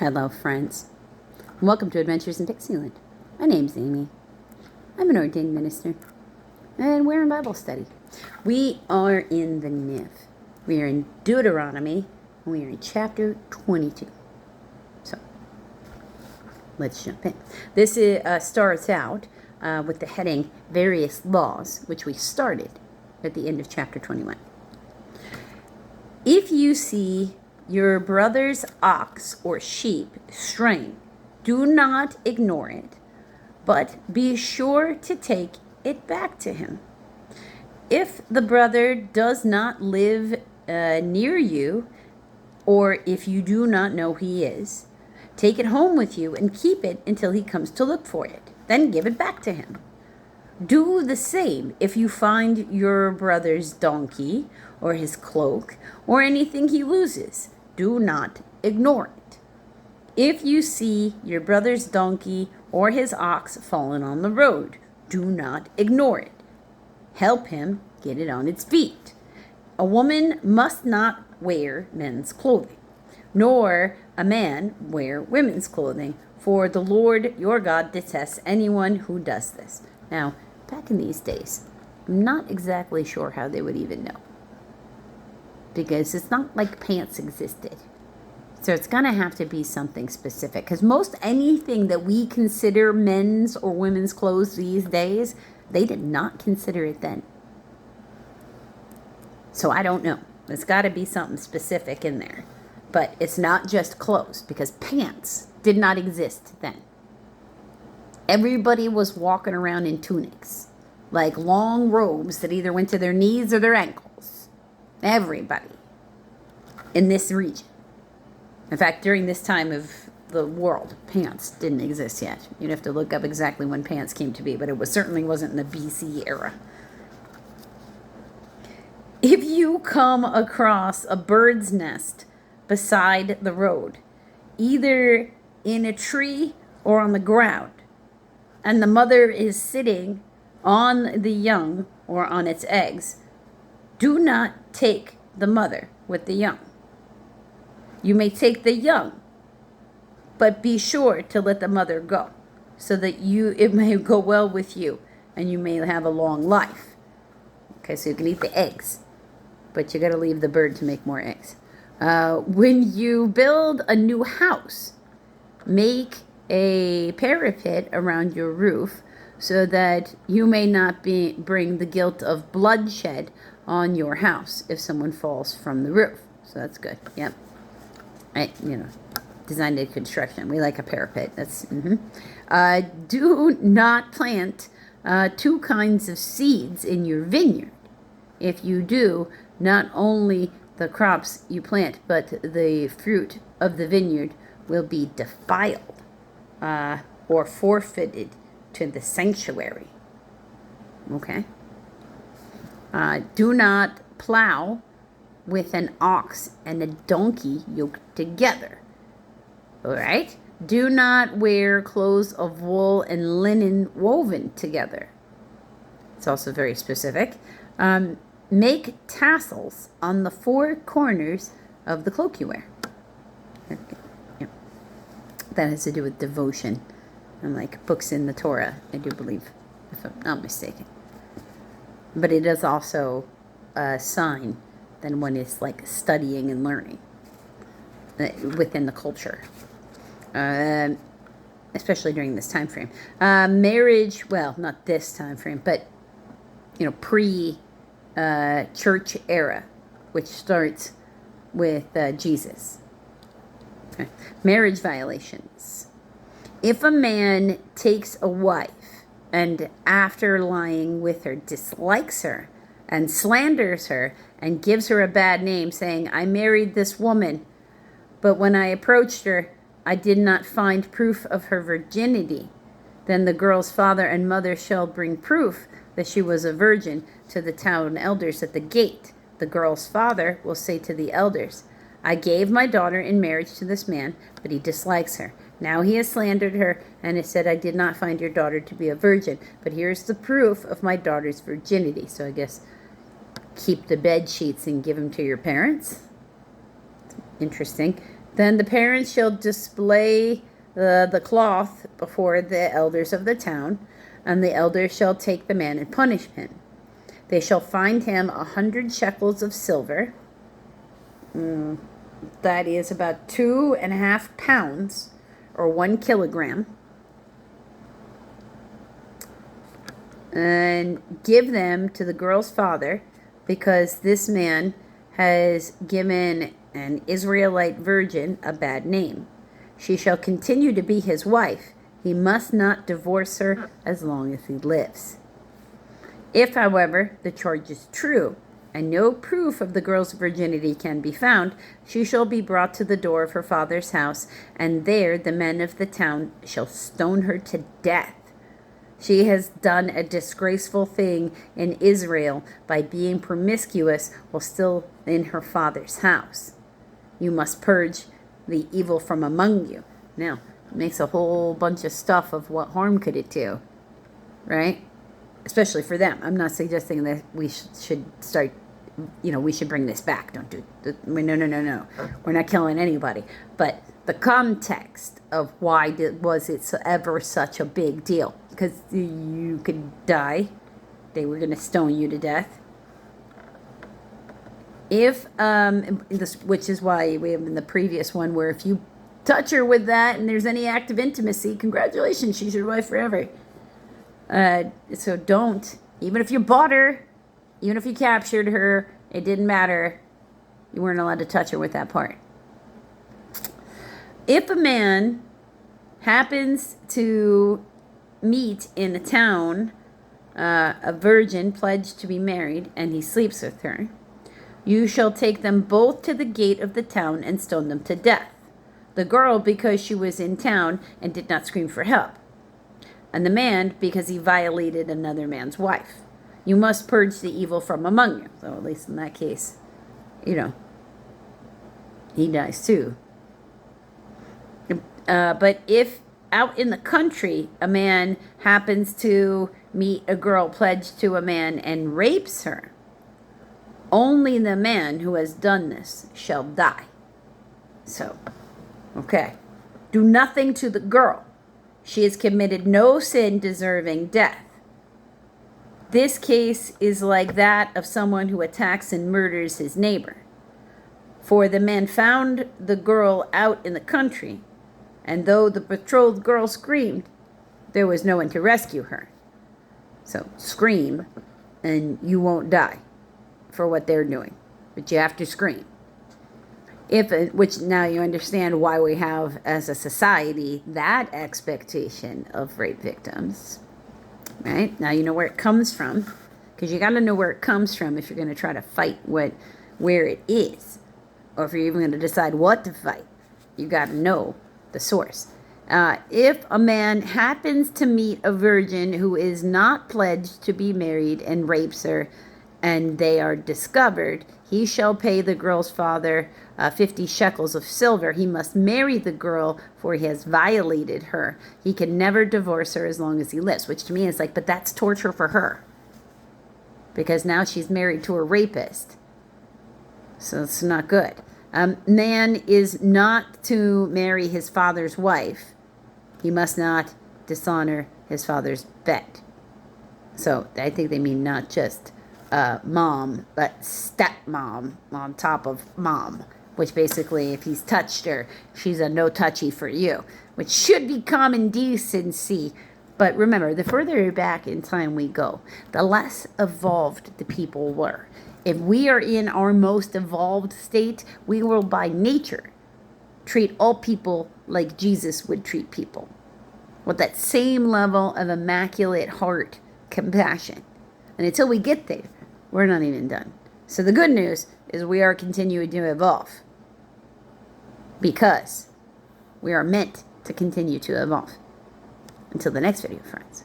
Hello, friends. Welcome to Adventures in Dixieland. My name's Amy. I'm an ordained minister, and we're in Bible study. We are in the NIV. We are in Deuteronomy, and we are in chapter 22. So, let's jump in. This starts out with the heading Various Laws, which we started at the end of chapter 21. If you see your brother's ox or sheep straying, do not ignore it, but be sure to take it back to him. If the brother does not live near you, or if you do not know he is, take it home with you and keep it until he comes to look for it. Then give it back to him. Do the same if you find your brother's donkey or his cloak or anything he loses. Do not ignore it. If you see your brother's donkey or his ox fallen on the road, do not ignore it. Help him get it on its feet. A woman must not wear men's clothing, nor a man wear women's clothing, for the Lord your God detests anyone who does this. Now, back in these days, I'm not exactly sure how they would even know, because it's not like pants existed. So it's going to have to be something specific, because most anything that we consider men's or women's clothes these days, they did not consider it then. So I don't know. There's got to be something specific in there. But it's not just clothes, because pants did not exist then. Everybody was walking around in tunics, like long robes that either went to their knees or their ankles. Everybody in this region. In fact, during this time of the world, pants didn't exist yet. You'd have to look up exactly when pants came to be, but it certainly wasn't in the BC era. If you come across a bird's nest beside the road, either in a tree or on the ground, and the mother is sitting on the young or on its eggs, do not take the mother with the young. You may take the young, but be sure to let the mother go, so that it may go well with you, and you may have a long life. Okay, so you can eat the eggs, but you got to leave the bird to make more eggs. When you build a new house, make a parapet around your roof, so that you may not bring the guilt of bloodshed on your house if someone falls from the roof. So that's good. Yep. Design and construction. We like a parapet. That's do not plant two kinds of seeds in your vineyard. If you do, not only the crops you plant, but the fruit of the vineyard will be defiled or forfeited to the sanctuary. Okay? Do not plow with an ox and a donkey yoked together. All right? Do not wear clothes of wool and linen woven together. It's also very specific. Make tassels on the four corners of the cloak you wear. Okay. Yep. That has to do with devotion and like books in the Torah, I do believe, if I'm not mistaken. But it is also a sign that one is like studying and learning within the culture, especially during this time frame. Marriage, well, not this time frame, but pre-church era, which starts with Jesus. Okay. Marriage violations. If a man takes a wife and after lying with her dislikes her and slanders her and gives her a bad name, saying, I married this woman, but when I approached her, I did not find proof of her virginity, then the girl's father and mother shall bring proof that she was a virgin to the town elders at the gate. The girl's father will say to the elders, I gave my daughter in marriage to this man, but he dislikes her. Now he has slandered her and has said, I did not find your daughter to be a virgin, but here's the proof of my daughter's virginity. So I guess keep the bed sheets and give them to your parents. Interesting. Then the parents shall display the cloth before the elders of the town, and the elders shall take the man and punish him. They shall fine him 100 shekels of silver. That is about 2.5 pounds, or 1 kilogram. And give them to the girl's father, because this man has given an Israelite virgin a bad name. She shall continue to be his wife. He must not divorce her as long as he lives. If, however, the charge is true, and no proof of the girl's virginity can be found, she shall be brought to the door of her father's house, and there the men of the town shall stone her to death. She has done a disgraceful thing in Israel by being promiscuous while still in her father's house. You must purge the evil from among you. Now, it makes a whole bunch of stuff of what harm could it do, right? Especially for them. I'm not suggesting that we should start, we should bring this back. Don't do it. No. We're not killing anybody. But the context of why was it ever such a big deal? Because you could die. They were going to stone you to death. If, which is why we have in the previous one where if you touch her with that and there's any act of intimacy, congratulations, she's your wife forever. So don't, even if you bought her, even if you captured her, it didn't matter. You weren't allowed to touch her with that part. If a man happens to meet in a town a virgin pledged to be married, and he sleeps with her, you shall take them both to the gate of the town and stone them to death. The girl, because she was in town and did not scream for help, and the man, because he violated another man's wife. You must purge the evil from among you. So at least in that case, he dies too. But if out in the country a man happens to meet a girl pledged to a man and rapes her, only the man who has done this shall die. So, okay. Do nothing to the girl. She has committed no sin deserving death. This case is like that of someone who attacks and murders his neighbor. For the man found the girl out in the country, and though the betrothed girl screamed, there was no one to rescue her. So scream, and you won't die for what they're doing. But you have to scream. Which now you understand why we have, as a society, that expectation of rape victims. Right? Now you know where it comes from. Because you got to know where it comes from if you're going to try to fight where it is. Or if you're even going to decide what to fight. You got to know the source. If a man happens to meet a virgin who is not pledged to be married and rapes her, and they are discovered, he shall pay the girl's father 50 shekels of silver. He must marry the girl, for he has violated her. He can never divorce her as long as he lives, which to me is like, but that's torture for her. Because now she's married to a rapist. So it's not good. Man is not to marry his father's wife. He must not dishonor his father's bed. So I think they mean not just mom, but stepmom on top of mom, which basically, if he's touched her, she's a no touchy for you, which should be common decency. But remember, the further back in time we go, the less evolved the people were. If we are in our most evolved state, we will by nature treat all people like Jesus would treat people, with that same level of immaculate heart compassion. And until we get there, we're not even done. So the good news is we are continuing to evolve, because we are meant to continue to evolve. Until the next video, friends.